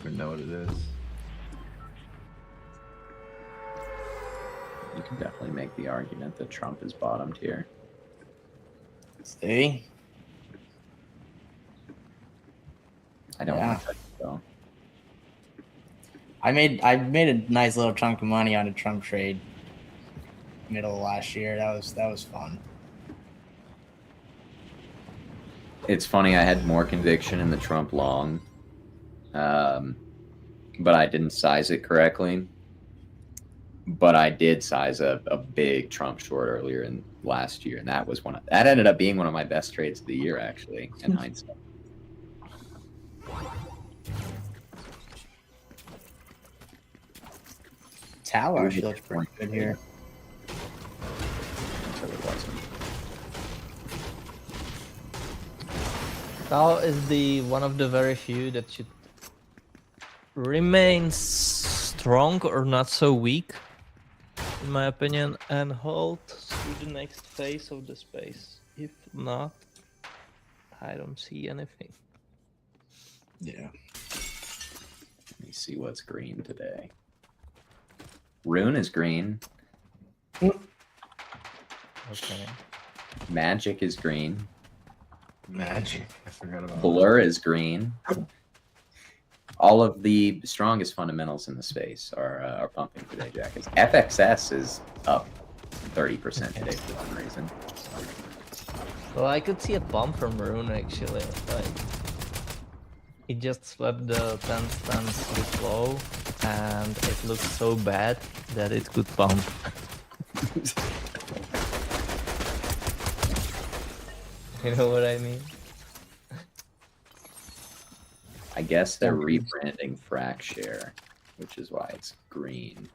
even know what it is. You can definitely make the argument that Trump is bottomed here. See? I don't Yeah. want to touch it though. I made a nice little chunk of money on a Trump trade middle of last year. That was fun. It's funny, I had more conviction in the Trump long, but I didn't size it correctly. But I did size a big Trump short earlier in last year, and that ended up being one of my best trades of the year, actually, in hindsight. Tower actually looks pretty good here. Until it wasn't. Tao is the one of the very few that should remain strong or not so weak, in my opinion, and hold through the next phase of the space. If not, I don't see anything. Yeah. Let me see what's green today. Rune is green. Okay. Magic is green. Magic. I forgot about Blur is green. All of the strongest fundamentals in the space are pumping today, Jack. FXS is up 30% today for some reason. Well, I could see a bump from Rune actually. Like, it just swept the 10 stance with low, and it looks so bad that it could pump. You know what I mean? I guess they're rebranding Frac Share, which is why it's green.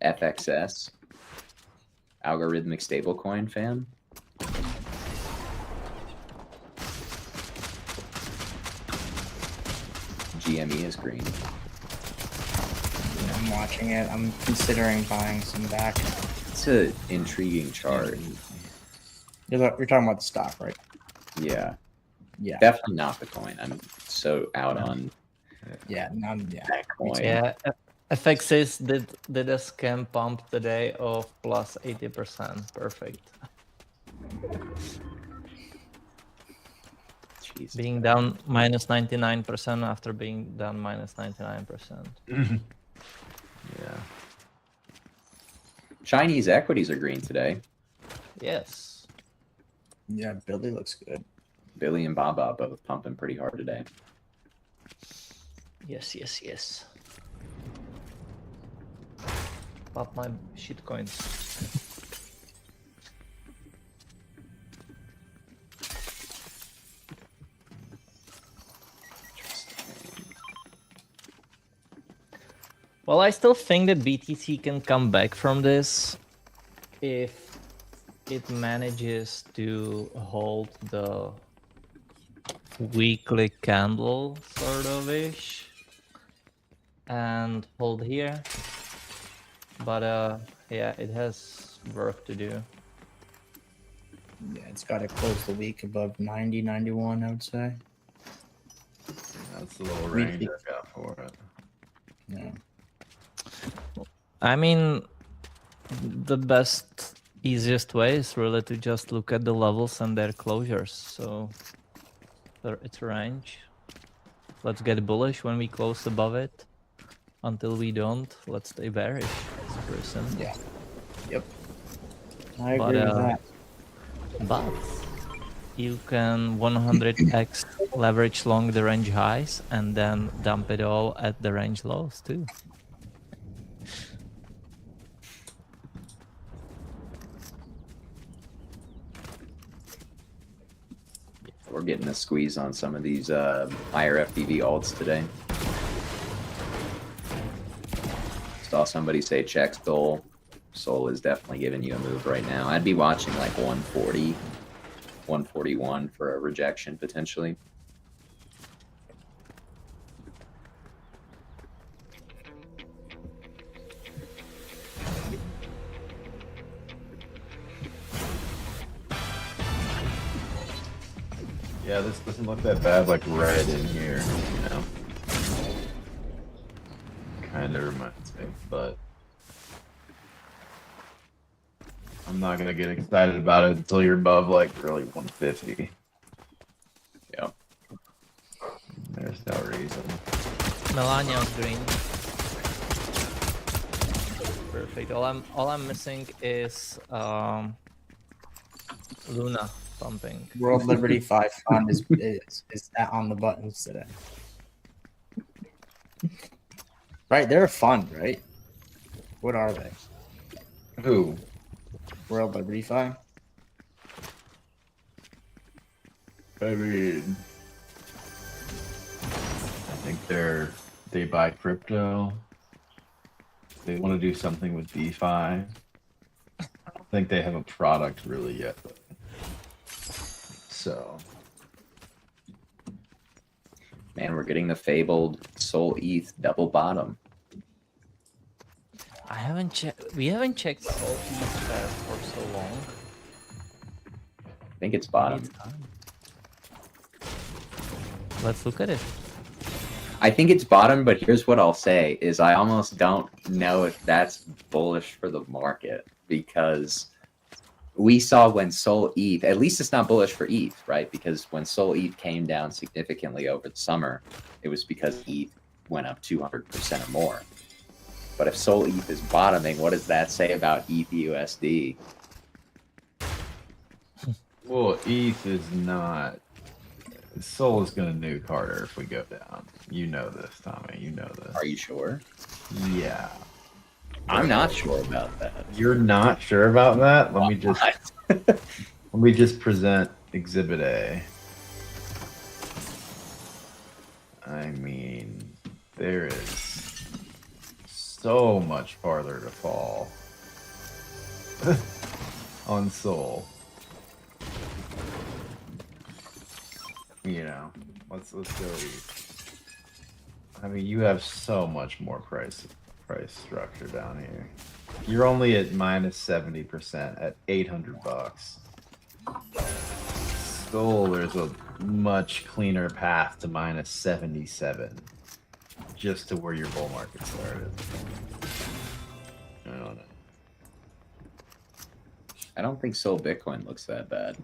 FXS. Algorithmic stablecoin fan. GME is green. Yeah, I'm watching it. I'm considering buying some back. It's an intriguing chart. You're talking about the stock, right? Yeah. Yeah. Definitely not the coin. I'm so out on Yeah. Yeah. that coin. Yeah, FXS did a scam pump today of plus 80%. Perfect. Jeez. Being down minus 99% after being down minus 99%. Yeah. Chinese equities are green today. Yes. Yeah, Billy looks good. Billy and Baba both pumping pretty hard today. Yes, yes, yes. Pop my shit coins. Well, I still think that BTC can come back from this if it manages to hold the weekly candle sort of ish and hold here. But yeah, it has work to do. Yeah, it's got to close the week above 90, 91, I would say. That's the little range I've got for it. Yeah. I mean, the best, easiest way is really to just look at the levels and their closures. So it's a range. Let's get bullish when we close above it. Until we don't, let's stay bearish as a person. Yeah. Yep. I agree with that. But you can 100x leverage long the range highs and then dump it all at the range lows too. We're getting a squeeze on some of these higher FPV alts today. Saw somebody say check Sol. Sol is definitely giving you a move right now. I'd be watching like 140, 141 for a rejection potentially. Yeah, this doesn't look that bad, like red in here, you know? Kind of reminds me, but I'm not gonna get excited about it until you're above like really 150. Yep. There's no reason. Melania on green. Perfect. All I'm missing is Luna pumping. World Liberty 5 Fund is on the buttons today. Right, they're a fund, right? What are they? Who? World Liberty 5? I mean, I think they buy crypto. They want to do something with DeFi. I don't think they have a product really yet. So, Man, we're getting the fabled Soul ETH double bottom. I haven't checked. We haven't checked Soul for so long. I think it's Maybe bottom. it's time. Let's look at it. I think it's bottom, but here's what I'll say is I almost don't know if that's bullish for the market because we saw when Sol ETH, at least it's not bullish for ETH, right? Because when Sol ETH came down significantly over the summer, it was because ETH went up 200% or more. But if Sol ETH is bottoming, what does that say about ETH USD? well, ETH is not. Soul is going to nuke harder if we go down. You know this, Tommy. You know this. Are you sure? Yeah. I'm not sure about that. You're not sure about that? Let me just What? let me just present Exhibit A. I mean, there is so much farther to fall on Soul. You know, let's go eat. I mean, you have so much more price structure down here. You're only at minus 70% at $800. Soul, there's a much cleaner path to minus 77, just to where your bull market started. I don't know. I don't think Sol Bitcoin looks that bad.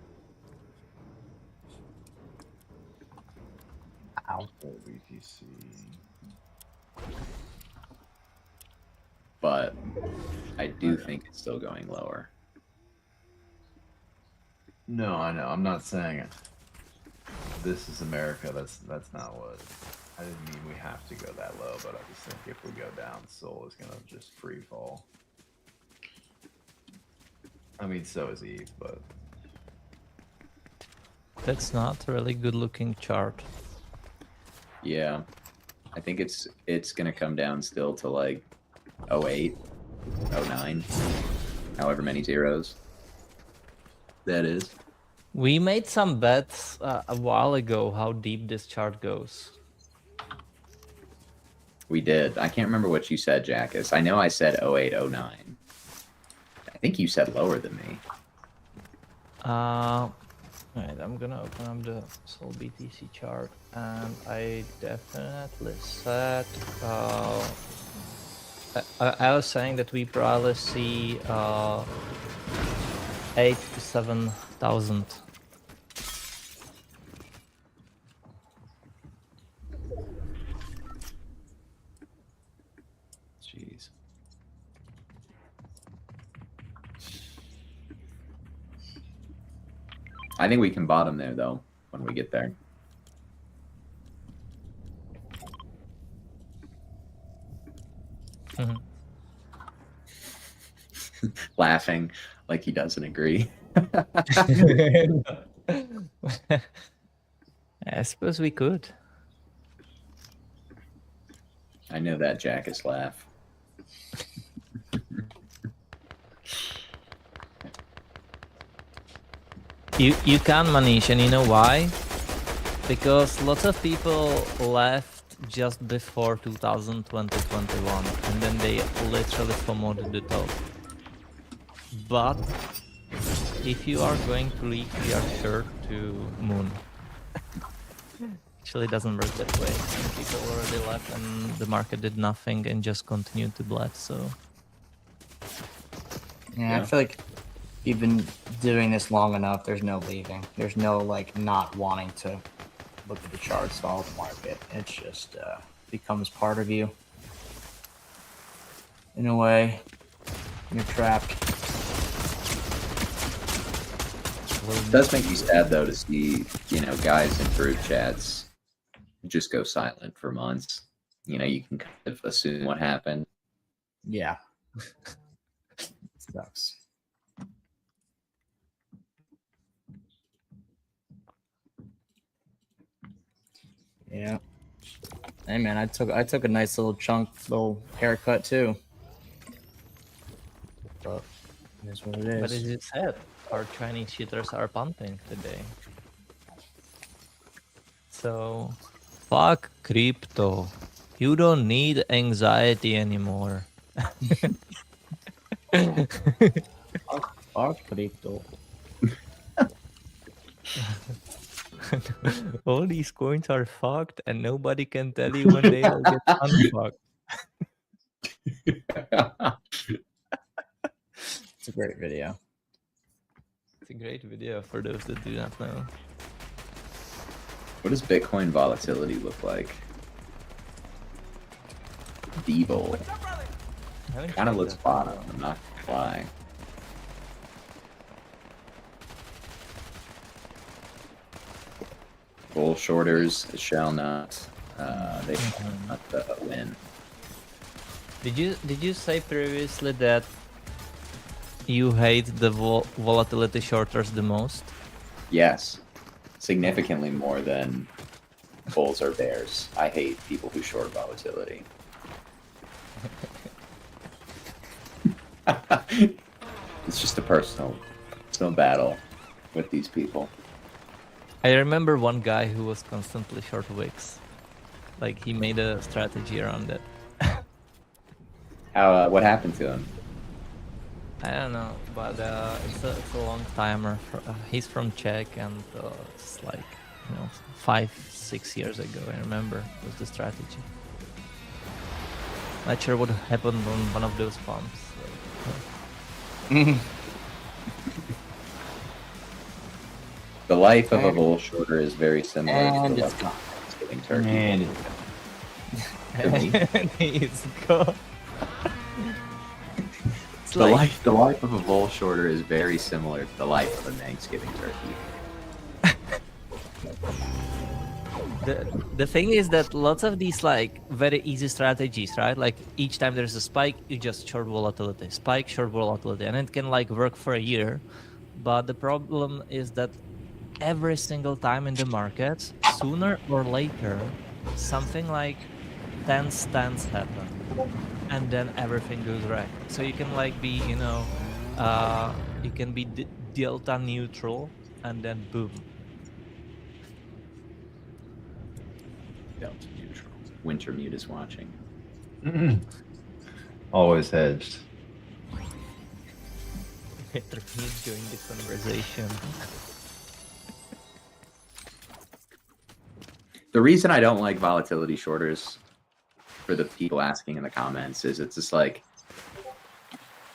BTC. But I do think it's still going lower. No, I know. I'm not saying it. This is America. That's not what. I didn't mean we have to go that low, but I just think if we go down, Soul is gonna just free fall. I mean, so is ETH, but That's not a really good looking chart. Yeah. I think it's gonna come down still to like 08, 09, however many zeros that is. We made some bets a while ago how deep this chart goes. We did. I can't remember what you said, Jackus. I know I said 08, 09. I think you said lower than me. Alright, I'm gonna open up the Sol BTC chart, and I definitely said I was saying that we probably see 8 to 7,000. Jeez. I think we can bottom there though when we get there. Mhm. Laughing like he doesn't agree. I suppose we could. I know that Jackus laugh. You can, Manish, and you know why? Because lots of people left just before 2020-21, and then they literally FOMO'd the top. But if you are going to leak, we are sure to moon. Actually, it doesn't work that way. Some people already left and the market did nothing and just continued to bled, so... Yeah, I feel like you've been doing this long enough, there's no leaving. There's no, like, not wanting to look at the charts, follow the market. It's just becomes part of you. In a way, you're trapped. It does make me sad though to see, you know, guys in group chats just go silent for months. You know, you can kind of assume what happened. Yeah. Sucks. Yeah. Hey man, I took a nice little haircut too. But it is what it is. But as you said, our Chinese cheaters are pumping today. So, fuck crypto. You don't need anxiety anymore. Fuck crypto. All these coins are fucked and nobody can tell you when they will get unfucked. It's a great video. It's a great video for those that do not know. What does Bitcoin volatility look like? Devil. Kind of looks bottom, I'm not gonna lie. Bull shorters shall not. They shall not win. Did you say previously that you hate the volatility shorters the most? Yes, significantly more than bulls or bears. I hate people who short volatility. It's just a personal battle with these people. I remember one guy who was constantly short wicks. Like, he made a strategy around it. How? What happened to him? I don't know, but it's a long timer. He's from Czech, and it's like, you know, 5-6 years ago. I remember was the strategy. Not sure what happened on one of those pumps. The life of a bull shorter is very similar to the life of Thanksgiving turkey. Man, And he's gone. It's The life of a bull shorter is very similar to the life of a Thanksgiving turkey. The thing is that lots of these like very easy strategies, right? Like each time there's a spike, you just short volatility, spike, short volatility, and it can like work for a year. But the problem is that every single time in the markets, sooner or later, something like 10 stands happen, and then everything goes right. So you can like be, you know, you can be delta neutral, and then boom. Delta neutral. Wintermute is watching. always hedged. He's joined the conversation. The reason I don't like volatility shorters, for the people asking in the comments, is it's just like,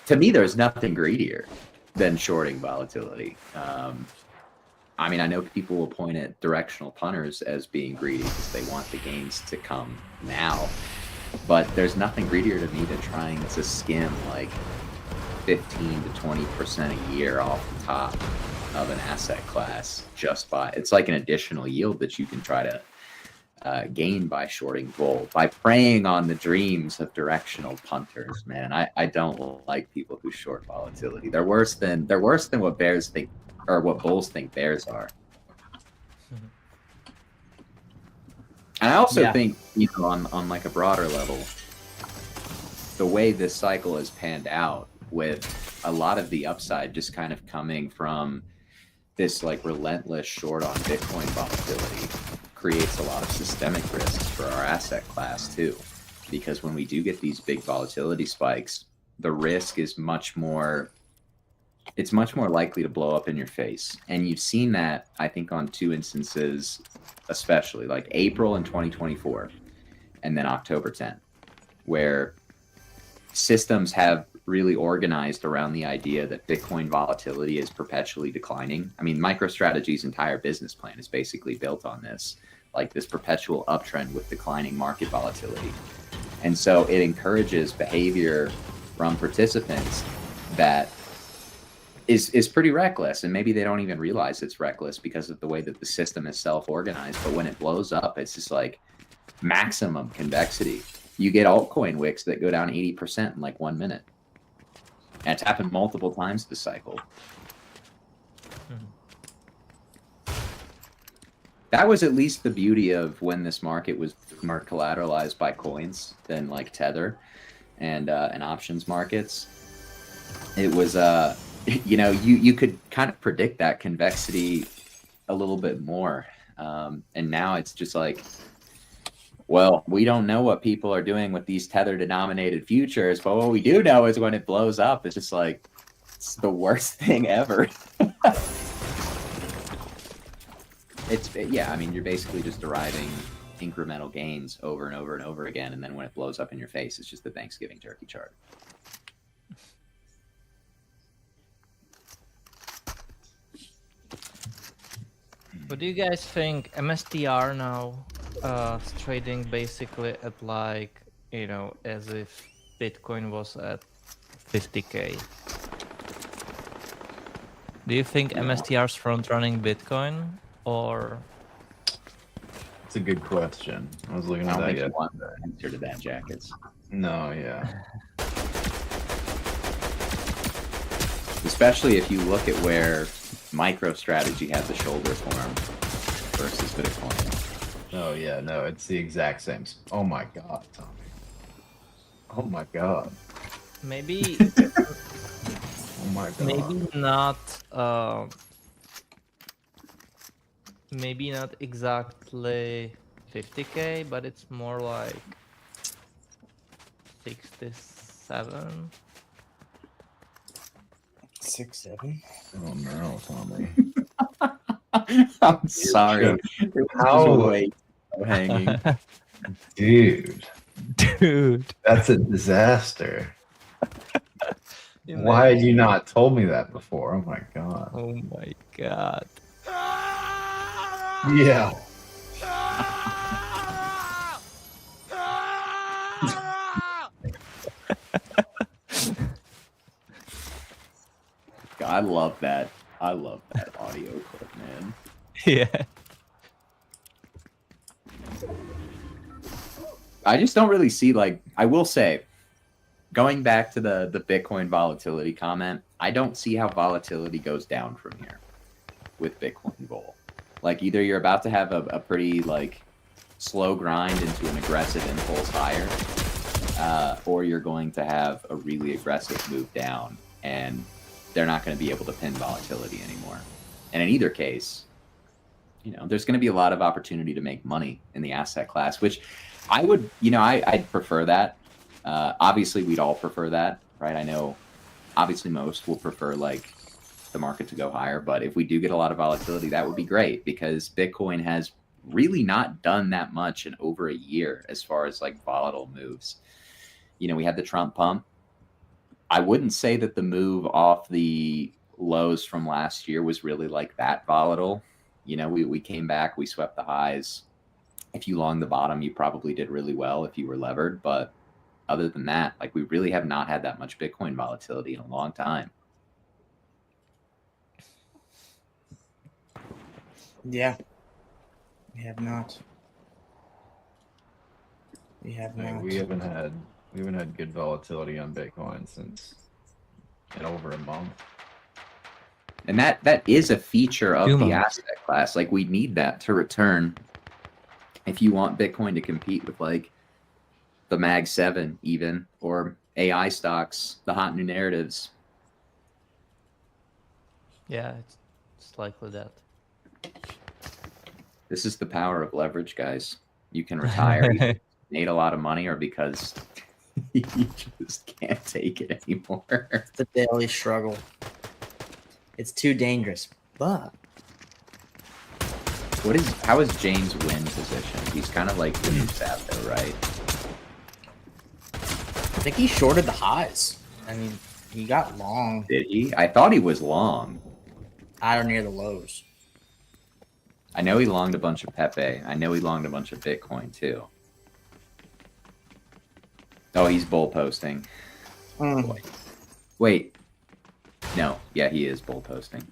to me, there's nothing greedier than shorting volatility. I mean, I know people will point at directional punters as being greedy because they want the gains to come now, but there's nothing greedier to me than trying to skim like 15 to 20% a year off the top of an asset class just by, it's like an additional yield that you can try to gain by shorting bull, by preying on the dreams of directional punters. Man, I don't like people who short volatility. They're worse than what bears think, or what bulls think bears are. And I also think, you know, on like a broader level, the way this cycle has panned out, with a lot of the upside just kind of coming from this like relentless short on Bitcoin volatility, creates a lot of systemic risks for our asset class too. Because when we do get these big volatility spikes, the risk is much more it's much more likely to blow up in your face. And you've seen that, I think, on 2 instances, especially like April in 2024 and then October 10th, where systems have really organized around the idea that Bitcoin volatility is perpetually declining. I mean, MicroStrategy's entire business plan is basically built on this, like this perpetual uptrend with declining market volatility. And so it encourages behavior from participants that is pretty reckless. And maybe they don't even realize it's reckless because of the way that the system is self-organized. But when it blows up, it's just like maximum convexity. You get altcoin wicks that go down 80% in like 1 minute. And it's happened multiple times this cycle. That was at least the beauty of when this market was more collateralized by coins than like Tether and options markets. It was, you know, you could kind of predict that convexity a little bit more. And now it's just like, well, we don't know what people are doing with these Tether denominated futures, but what we do know is when it blows up, it's just like, it's the worst thing ever. Yeah, I mean, you're basically just deriving incremental gains over and over and over again. And then when it blows up in your face, it's just the Thanksgiving turkey chart. What do you guys think? MSTR now is trading basically at like, you know, as if Bitcoin was at 50K. Do you think MSTR is front running Bitcoin or? It's a good question. I was looking I at don't that think you yet. want the answer to that, Jackets. No, yeah. Especially if you look at where MicroStrategy had the shoulder form versus Bitcoin. Oh, yeah, no, it's the exact same. Oh my god, Tommy. Oh my god. Maybe Oh my god. maybe not exactly 50K, but it's more like 67. 6, 7. Oh no, Tommy. I'm sorry. How- Way hanging. Dude, Dude. that's a disaster. Why had you not told me that before? Oh my god. Oh my god. Yeah. I love that. I love that audio clip, man. Yeah. I just don't really see, like, I will say, going back to the Bitcoin volatility comment, I don't see how volatility goes down from here with Bitcoin Bull. Like, either you're about to have a pretty, like, slow grind into an aggressive impulse higher, or you're going to have a really aggressive move down, and they're not going to be able to pin volatility anymore. And in either case, you know, there's going to be a lot of opportunity to make money in the asset class, which I would, you know, I'd prefer that. Obviously, we'd all prefer that, right? I know, obviously, most will prefer, like, the market to go higher. But if we do get a lot of volatility, that would be great, because Bitcoin has really not done that much in over a year as far as, like, volatile moves. You know, we had the Trump pump. I wouldn't say that the move off the lows from last year was really, like, that volatile. You know, we came back, we swept the highs. If you long the bottom, you probably did really well if you were levered. But other than that, like, we really have not had that much Bitcoin volatility in a long time. Yeah. We have not. We have Like, not. we haven't had good volatility on Bitcoin since in over a month. And that is a feature of 2 the months. asset class. Like, we need that to return if you want Bitcoin to compete with, like, the Mag 7 even, or AI stocks, the hot new narratives. Yeah, it's likely that. This is the power of leverage, guys. You can retire, you made a lot of money, or because you just can't take it anymore. The daily struggle. It's too dangerous. But How is James Wynn positioned? He's kind of like the new Sato, right? I think he shorted the highs. I mean, he got long Did he? I thought he was long. out or near the lows. I know he longed a bunch of Pepe. I know he longed a bunch of Bitcoin too. Oh, he's bull posting. Boy. Wait. No. Yeah, he is bull posting.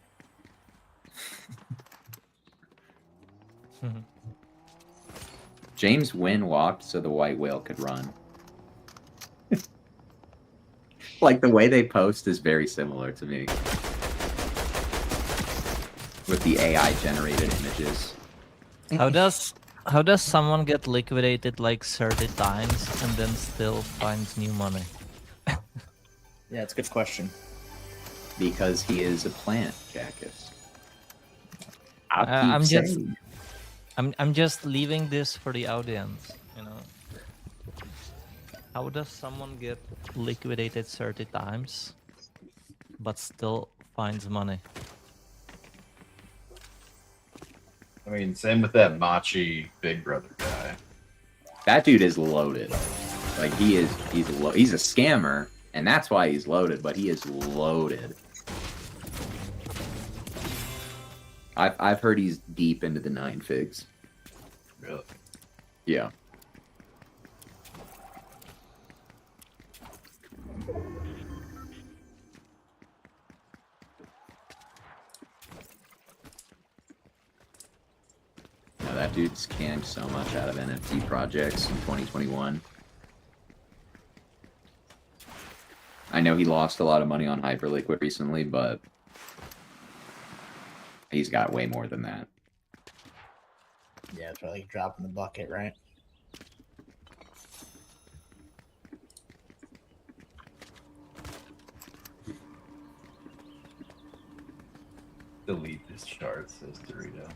James Wynn walked so the white whale could run. Like the way they post is very similar to me. With the AI generated images. How does someone get liquidated like 30 times and then still finds new money? Yeah, it's a good question. Because he is a plant, Jackus. I'll keep I'm just saying. I'm just leaving this for the audience, you know. How does someone get liquidated 30 times but still finds money? I mean, same with that Machi Big Brother guy. That dude is loaded. Like he's a scammer, and that's why he's loaded. But he is loaded. I've heard he's deep into the 9 figs. Really? Yeah. No, that dude's canned so much out of NFT projects in 2021. I know he lost a lot of money on Hyperliquid recently, but he's got way more than that. Yeah, it's really dropping the bucket, right? Delete this chart, says Dorito.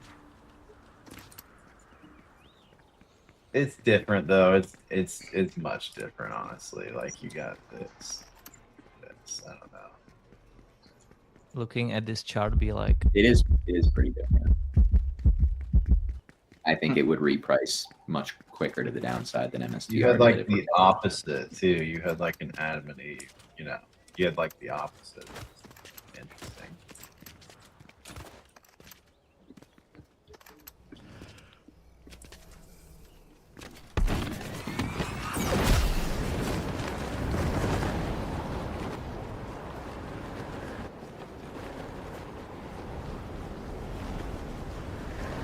It's different though. It's much different, honestly. Like you got this. I don't know. Looking at this chart, be like, It is pretty different. I think it would reprice much quicker to the downside than MSTR. You had did like if the we're- opposite too. You had like an Adam and Eve. You know, you had like the opposite. Interesting.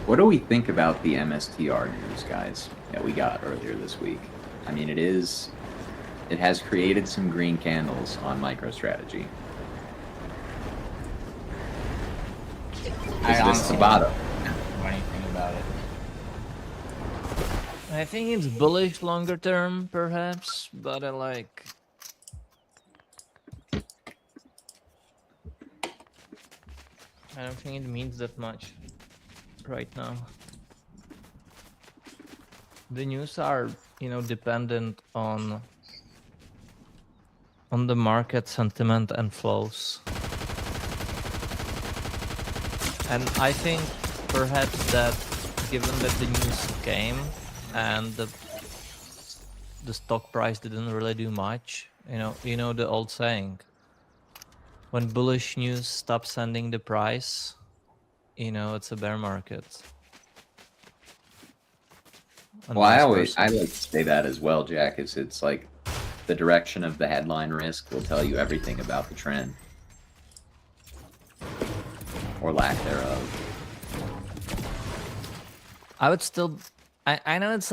What do we think about the MSTR news, guys, that we got earlier this week? I mean, it has created some green candles on MicroStrategy. Is this the bottom? Know anything about it? I think it's bullish longer term, perhaps, but I like. I don't think it means that much right now. The news are, dependent on the market sentiment and flows. And I think perhaps that given that the news came and the stock price didn't really do much, you know the old saying, when bullish news stops sending the price, it's a bear market. And Well, I vice versa. like to say that as well, Jack. It's like the direction of the headline risk will tell you everything about the trend. Or lack thereof. I would still. I know it's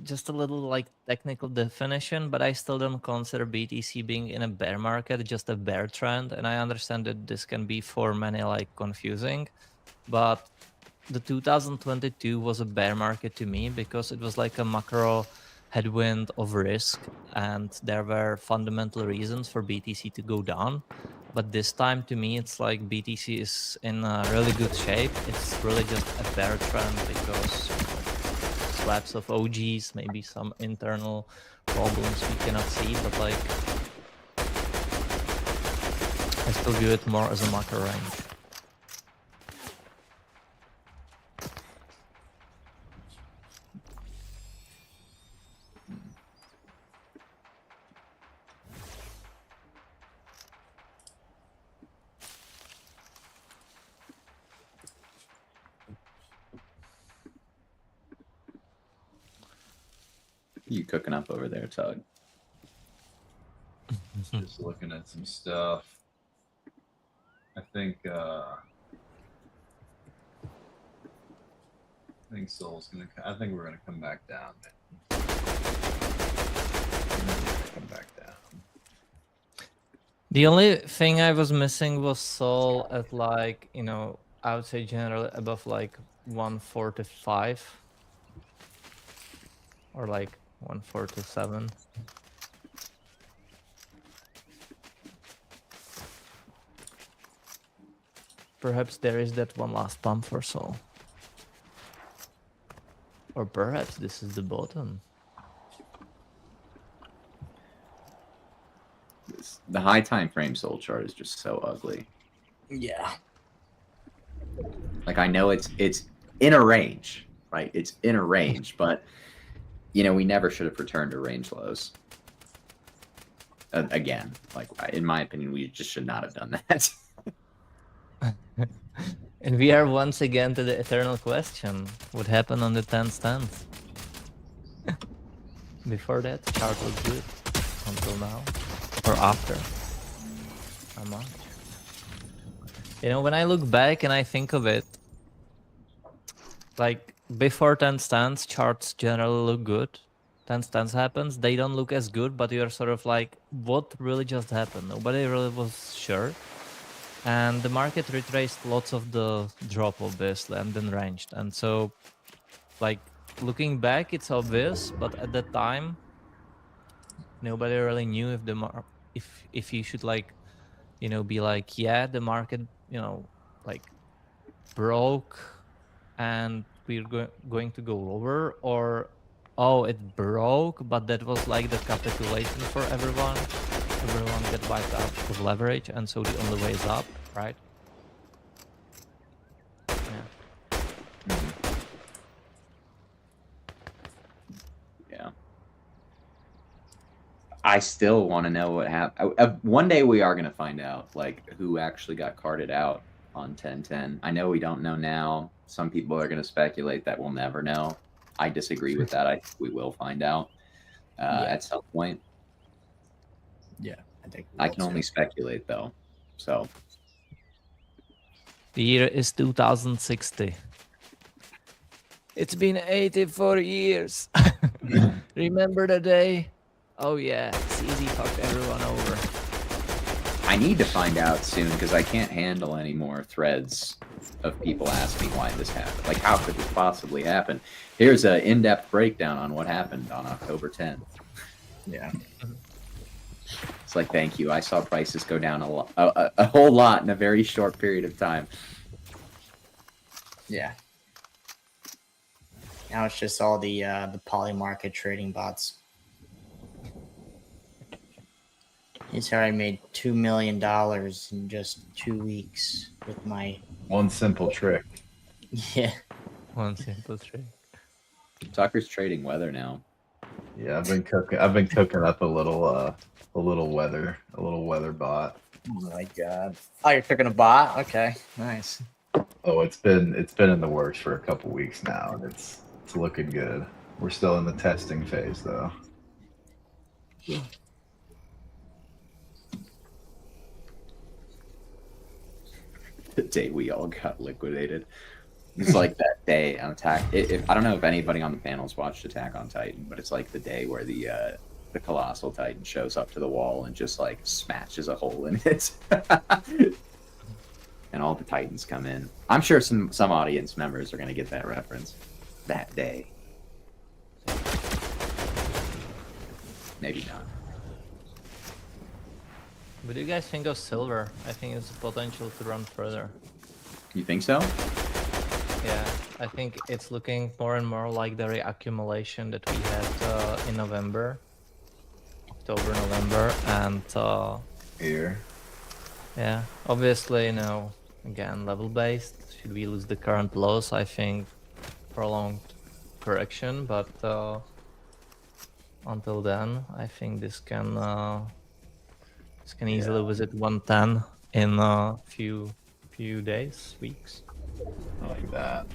just a little like technical definition, but I still don't consider BTC being in a bear market, just a bear trend. And I understand that this can be for many like confusing, but the 2022 was a bear market to me because it was like a macro headwind of risk, and there were fundamental reasons for BTC to go down. But this time, to me, it's like BTC is in a really good shape. It's really just a bear trend because slabs of OGs, maybe some internal problems we cannot see, but like I still view it more as a macro range. You cooking up over there, Tug? Just looking at some stuff. I think Soul's gonna. I think we're gonna come back down. Man. Come back down. The only thing I was missing was Soul at like, I would say generally above like 145 or like 147. Perhaps there is that one last pump for Soul. Or perhaps this is the bottom. The high time frame Soul chart is just so ugly. Yeah. Like I know it's in a range, right? It's in a range, but we never should have returned to range lows. Again, like in my opinion, we just should not have done that. And we are once again to the eternal question. What happened on the 10 stands? Before that, chart was good. Until now. Or after. How much? When I look back and I think of it, like before 10 stands, charts generally look good. 10 stands happens, they don't look as good, but you're sort of like, what really just happened? Nobody really was sure. And the market retraced lots of the drop, obviously, and then ranged. And so, like, looking back, it's obvious, but at that time, nobody really knew if if you should like, be like, yeah, the market, like broke, and we're going to go lower, or oh, it broke, but that was like the capitulation for everyone. Everyone get wiped out with leverage, and so the only way is up, right? Yeah. Yeah. I still want to know what happened. One day we are going to find out, like, who actually got carted out on 10-10. I know we don't know now. Some people are going to speculate that we'll never know. I disagree with that. I think we will find out at some point. Yeah, I think I can only speculate, though. So the year is 2060. It's been 84 years. Remember the day? Oh yeah, it's easy fucked everyone over. I need to find out soon because I can't handle any more threads of people asking why this happened. Like, how could this possibly happen? Here's an in-depth breakdown on what happened on October 10th. Yeah. It's like, thank you. I saw prices go down a whole lot in a very short period of time. Yeah. Now it's just all the poly market trading bots. He's already made $2 million in just 2 weeks with my One simple trick. yeah. One simple trick. Tucker's trading weather now. Yeah, I've been cooking up a little weather bot. Oh my god. Oh, you're cooking a bot? Okay, nice. Oh, it's been in the works for a couple weeks now, and it's looking good. We're still in the testing phase though. The day we all got liquidated. It's like that day on Attack. I don't know if anybody on the panels watched Attack on Titan, but it's like the day where the Colossal Titan shows up to the wall and just like smashes a hole in it. And all the Titans come in. I'm sure some audience members are going to get that reference. That day. Maybe not. What do you guys think of silver? I think it's potential to run further. You think so? Yeah, I think it's looking more and more like the reaccumulation that we had in November, October, November, and Here. yeah, obviously, again, level based. Should we lose the current lows? I think prolonged correction, but until then, I think this can easily visit 110 in a few days, weeks. I like that.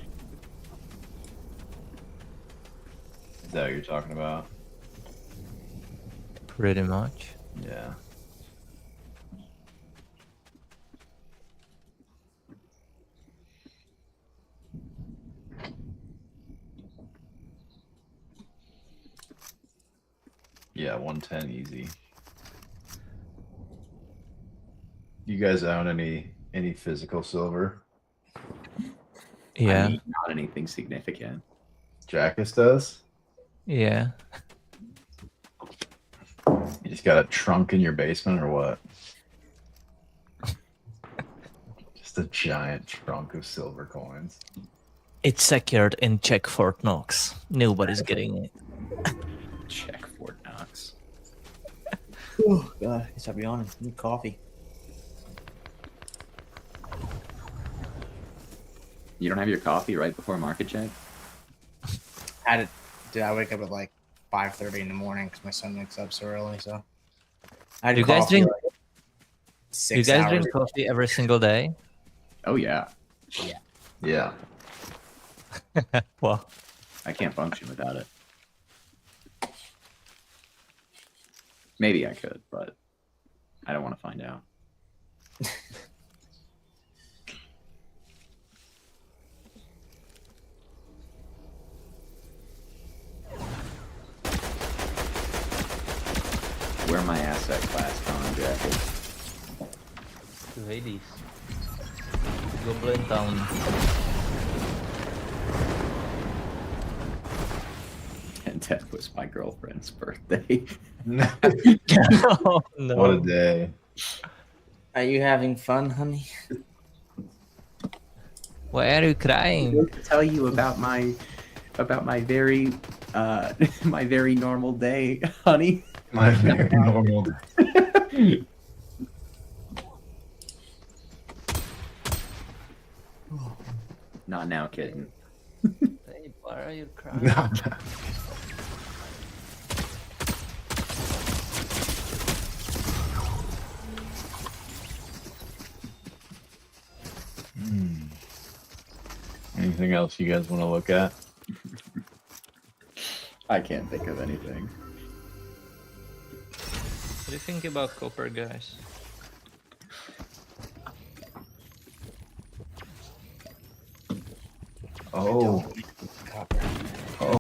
Is that what you're talking about? Pretty much. Yeah. Yeah, 110 easy. You guys own any physical silver? Yeah. I mean, not anything significant. Jackus does? Yeah. You just got a trunk in your basement or what? Just a giant trunk of silver coins. It's secured in Czech Fort Knox. Nobody's getting it. Check Fort Knox. Oh god, I guess I'll be on. Need coffee. You don't have your coffee right before market check? Had it. Did I wake up at like 5:30 in the morning because my son wakes up so early? So I had You guys coffee, drink? like, You 6 guys hours drink ago. coffee every single day? Oh yeah. Yeah. Well, I can't function without it. Maybe I could, but I don't want to find out. Where my asset class con jacket? to Hades. Goblin Town. And that was my girlfriend's birthday. Oh no. What a day. Are you having fun, honey? Why are you crying? To tell you about my very my very normal day, honey. My very normal day. Not now, kitten. Babe, why are you crying? Anything else you guys want to look at? I can't think of anything. What do you think about copper, guys? Oh,